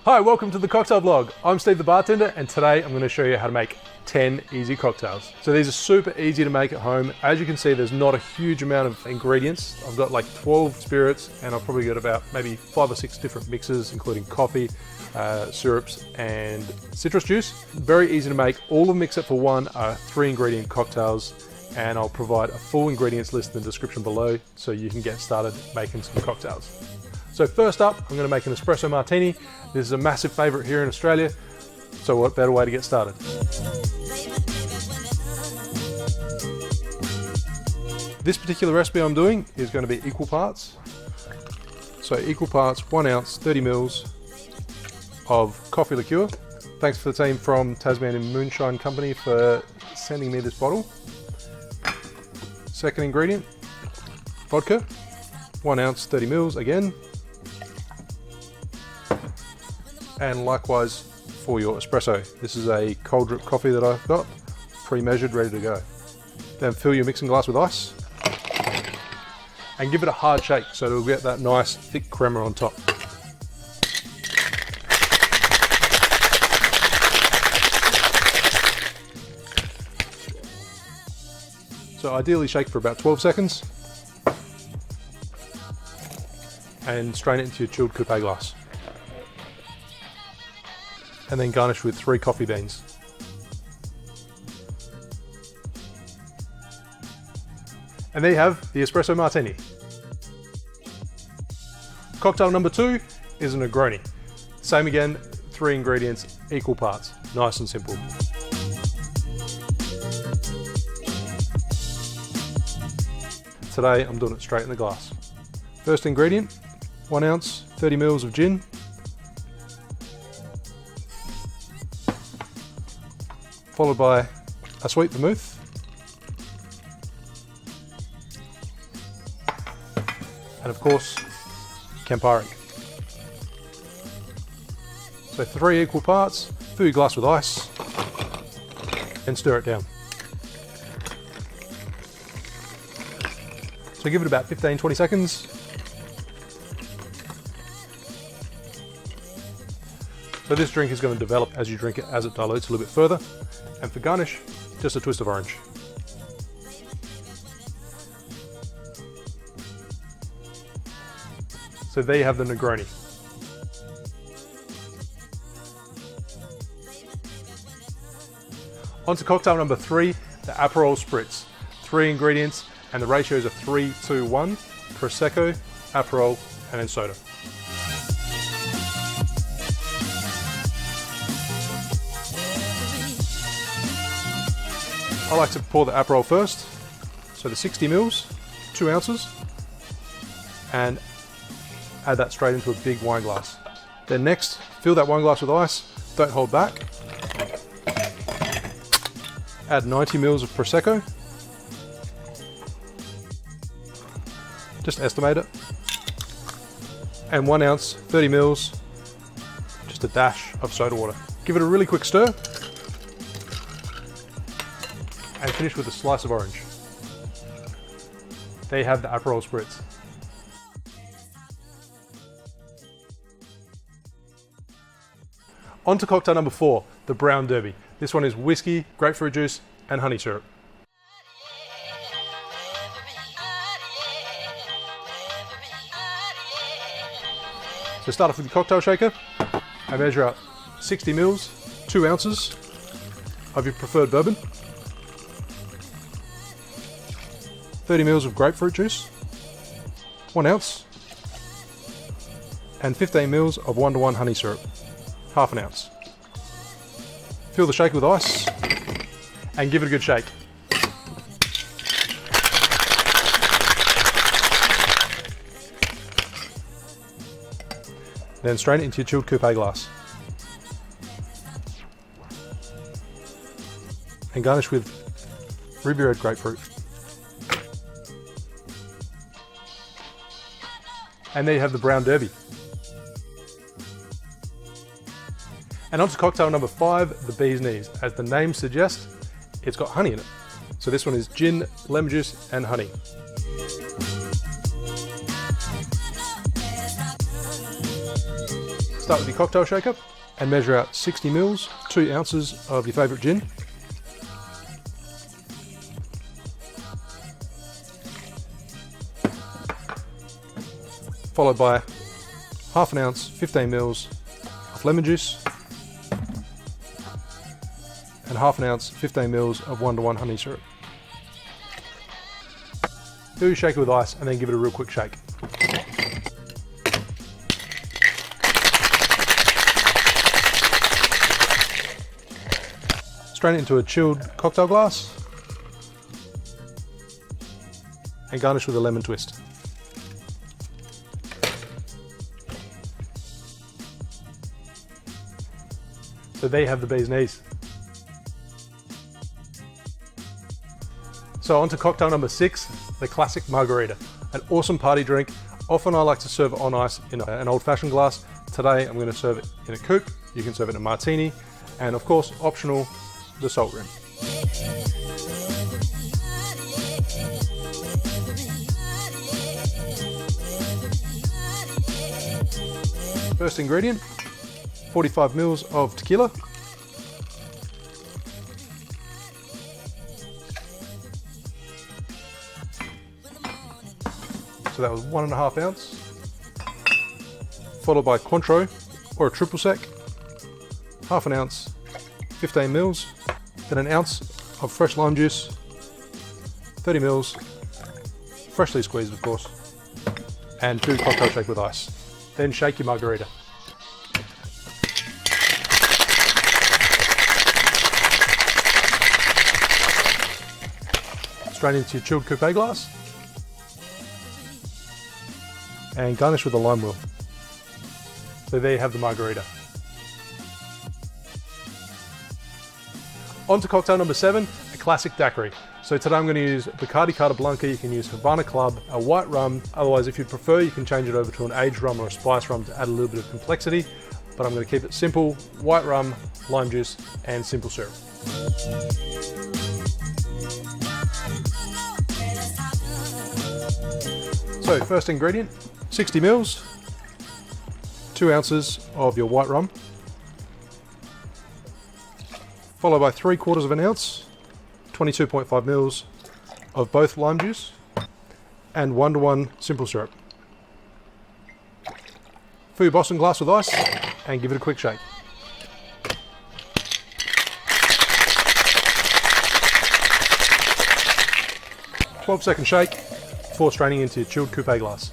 Hi, welcome to the cocktail vlog. I'm Steve the bartender, and today I'm going to show you how to make 10 easy cocktails. So these are super easy to make at home. As you can see, there's not a huge amount of ingredients. I've got like 12 spirits, and I've probably got about maybe 5 or 6 different mixes, including coffee, syrups, and citrus juice. Very easy to make. All of them except for one are 3 ingredient cocktails, and I'll provide a full ingredients list in the description below so you can get started making some cocktails. So first up, I'm going to make an Espresso Martini. This is a massive favorite here in Australia, so what better way to get started? This particular recipe I'm doing is going to be equal parts. So equal parts, 1 ounce, 30 mils of coffee liqueur. Thanks for the team from Tasmanian Moonshine Company for sending me this bottle. Second ingredient, vodka, 1 ounce, 30 mils again. And likewise for your espresso. This is a cold drip coffee that I've got, pre-measured, ready to go. Then fill your mixing glass with ice and give it a hard shake so it'll get that nice thick crema on top. So ideally shake for about 12 seconds and strain it into your chilled coupe glass. And then garnish with 3 coffee beans. And there you have the Espresso Martini. Cocktail number 2 is a Negroni. Same again, 3 ingredients, equal parts. Nice and simple. Today I'm doing it straight in the glass. First ingredient, 1 ounce, 30 mils of gin. Followed by a sweet vermouth. And of course, Campari. So 3 equal parts, fill your glass with ice and stir it down. So give it about 15-20 seconds. So this drink is going to develop as you drink it, as it dilutes a little bit further. And for garnish, just a twist of orange. So there you have the Negroni. On to cocktail number 3, the Aperol Spritz. 3 ingredients, and the ratios are 3-to-1, Prosecco, Aperol, and then soda. I like to pour the Aperol first, so the 60 mils, 2 ounces, and add that straight into a big wine glass. Then next, fill that wine glass with ice, don't hold back. Add 90 mils of Prosecco, just estimate it, and 1 ounce, 30 mils, just a dash of soda water. Give it a really quick stir, and finish with a slice of orange. There you have the Aperol Spritz. On to cocktail number 4, the Brown Derby. This one is whiskey, grapefruit juice, and honey syrup. So start off with your cocktail shaker and measure out 60 mils, 2 ounces of your preferred bourbon, 30 mils of grapefruit juice, 1 ounce, and 15 mils of 1-to-1 honey syrup, half an ounce. Fill the shaker with ice and give it a good shake. Then strain it into your chilled coupe glass. And garnish with ruby red grapefruit. And there you have the Brown Derby. And on to cocktail number 5, the Bee's Knees. As the name suggests, it's got honey in it. So this one is gin, lemon juice, and honey. Start with your cocktail shaker and measure out 60 mils, 2 ounces of your favourite gin. Followed by half an ounce, 15 mils of lemon juice and half an ounce, 15 mils of 1:1 honey syrup. Do your shaker with ice and then give it a real quick shake. Strain it into a chilled cocktail glass and garnish with a lemon twist. So there you have the bee's knees. So on to cocktail number 6, the classic Margarita. An awesome party drink. Often I like to serve it on ice in an old-fashioned glass. Today I'm going to serve it in a coupe. You can serve it in a martini, and of course, optional, the salt rim. First ingredient, 45 mils of tequila. So that was 1.5 ounce. Followed by Cointreau or a triple sec, half an ounce, 15 mils, then an ounce of fresh lime juice, 30 mils, freshly squeezed of course, and 2 cocktail shake with ice. Then shake your Margarita. Strain into your chilled coupe glass and garnish with a lime wheel. So there you have the Margarita. On to cocktail number 7, a classic daiquiri. So today I'm going to use Bacardi Carta Blanca. You can use Havana Club, a white rum. Otherwise, if you prefer, you can change it over to an aged rum or a spice rum to add a little bit of complexity. But I'm going to keep it simple, white rum, lime juice, and simple syrup. So first ingredient, 60 mils, 2 ounces of your white rum, followed by 3/4 of an ounce, 22.5 mils of both lime juice and 1:1 simple syrup. Fill your Boston glass with ice and give it a quick shake. A 12-second shake before straining into your chilled coupe glass.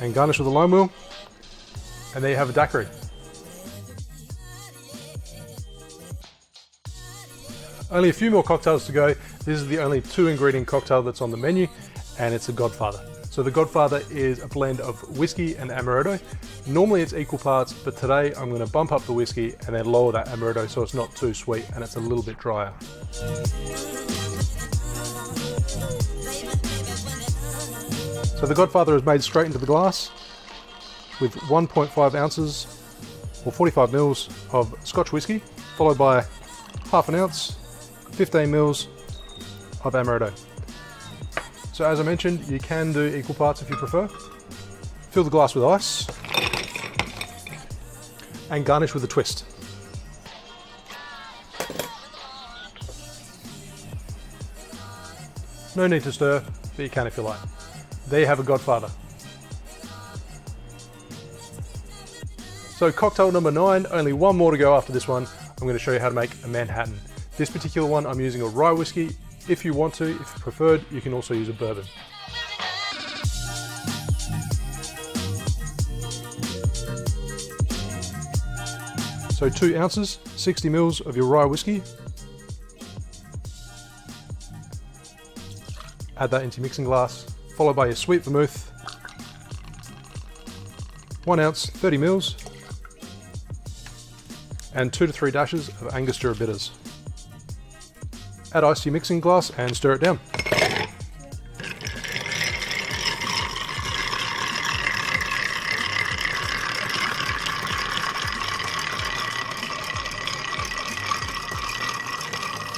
And garnish with a lime wheel. And there you have a daiquiri. Only a few more cocktails to go. This is the only 2-ingredient cocktail that's on the menu, and it's a Godfather. So the Godfather is a blend of whiskey and Amaretto. Normally it's equal parts, but today I'm going to bump up the whiskey and then lower that Amaretto so it's not too sweet and it's a little bit drier. So the Godfather is made straight into the glass with 1.5 ounces or 45 mils of Scotch whiskey, followed by half an ounce, 15 mils of Amaretto. So as I mentioned, you can do equal parts if you prefer. Fill the glass with ice and garnish with a twist. No need to stir, but you can if you like. There you have a Godfather. So cocktail number 9, only one more to go after this one. I'm going to show you how to make a Manhattan. This particular one, I'm using a rye whiskey. If you want to, if preferred, you can also use a bourbon. So 2 ounces, 60 mils of your rye whiskey. Add that into your mixing glass, followed by your sweet vermouth. 1 ounce, 30 mils. And 2 to 3 dashes of Angostura bitters. Add ice to your mixing glass and stir it down.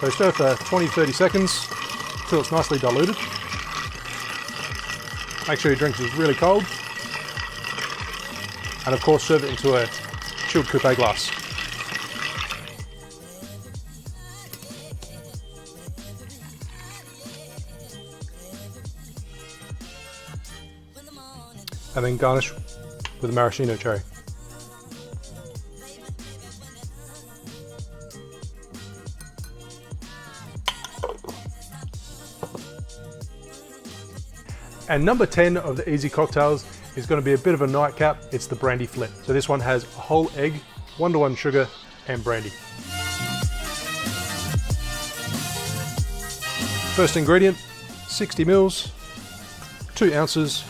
So stir for 20-30 seconds until it's nicely diluted. Make sure your drink is really cold. And of course, serve it into a chilled coupe glass. And then garnish with a maraschino cherry. And number 10 of the easy cocktails is going to be a bit of a nightcap. It's the Brandy Flip. So this one has a whole egg, 1-to-1 sugar, and brandy. First ingredient, 60 mils, 2 ounces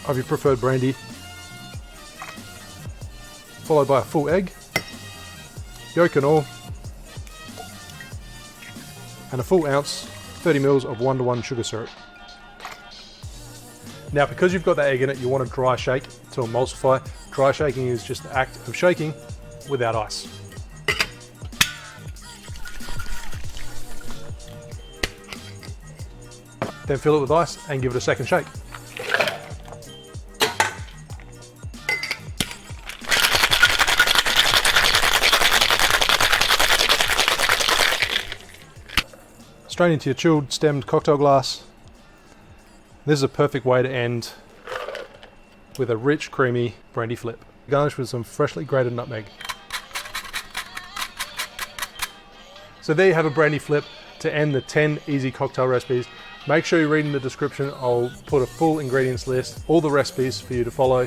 of your preferred brandy, followed by a full egg, yolk and all, and a full ounce, 30 mils of 1-to-1 sugar syrup. Now, because you've got that egg in it, you want to dry shake to emulsify. Dry shaking is just the act of shaking without ice. Then fill it with ice and give it a second shake. Straight into your chilled stemmed cocktail glass. This is a perfect way to end with a rich, creamy Brandy Flip. Garnish with some freshly grated nutmeg. So there you have a Brandy Flip to end the 10 easy cocktail recipes. Make sure you read in the description. I'll put a full ingredients list, all the recipes for you to follow.